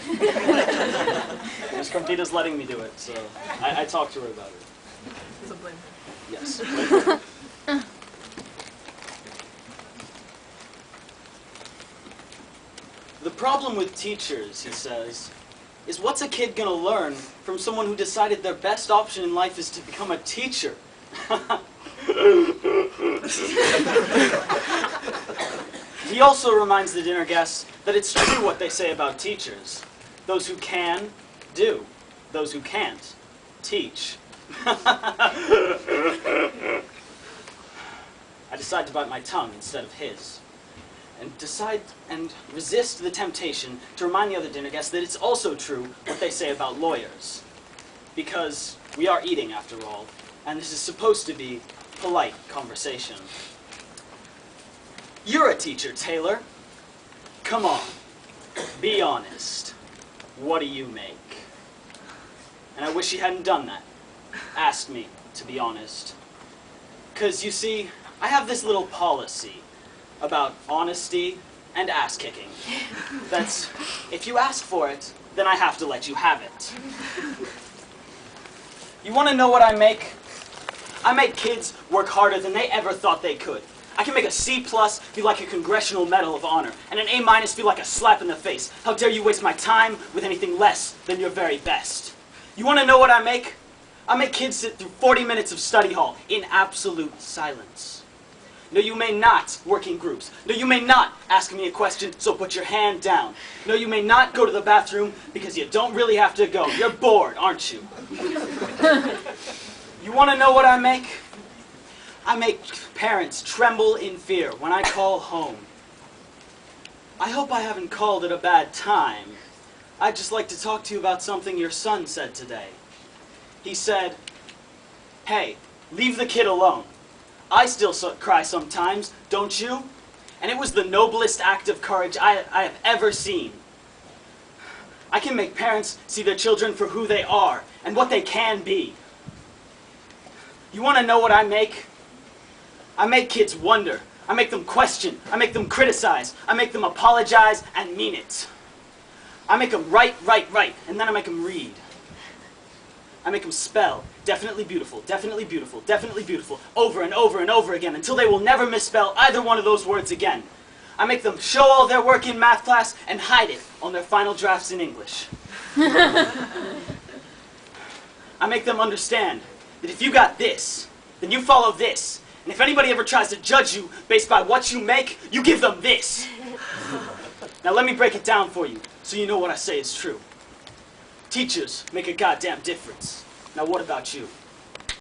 Miss Crumpita's letting me do it, so I talked to her about it. So blame her. Yes. The problem with teachers, he says, is what's a kid gonna learn from someone who decided their best option in life is to become a teacher? He also reminds the dinner guests that it's true what they say about teachers. Those who can, do. Those who can't, teach. I decide to bite my tongue instead of his. And decide and resist the temptation to remind the other dinner guests that it's also true what they say about lawyers. Because we are eating, after all, and this is supposed to be polite conversation. You're a teacher, Taylor. Come on, be honest. What do you make? And I wish he hadn't done that. Asked me, to be honest. 'Cause you see, I have this little policy about honesty and ass-kicking. That's, if you ask for it, then I have to let you have it. You want to know what I make? I make kids work harder than they ever thought they could. I can make a C+ feel like a Congressional Medal of Honor, and an A- feel like a slap in the face. How dare you waste my time with anything less than your very best? You want to know what I make? I make kids sit through 40 minutes of study hall in absolute silence. No, you may not work in groups. No, you may not ask me a question, so put your hand down. No, you may not go to the bathroom because you don't really have to go. You're bored, aren't you? You want to know what I make? I make parents tremble in fear when I call home. I hope I haven't called at a bad time. I'd just like to talk to you about something your son said today. He said, "Hey, leave the kid alone. I still cry sometimes, don't you?" And it was the noblest act of courage I have ever seen. I can make parents see their children for who they are and what they can be. You want to know what I make? I make kids wonder. I make them question. I make them criticize. I make them apologize and mean it. I make them write, and then I make them read. I make them spell, definitely beautiful, definitely beautiful, definitely beautiful, over and over and over again, until they will never misspell either one of those words again. I make them show all their work in math class and hide it on their final drafts in English. I make them understand that if you got this, then you follow this. And if anybody ever tries to judge you based by what you make, you give them this. Now let me break it down for you, so you know what I say is true. Teachers make a goddamn difference. Now what about you?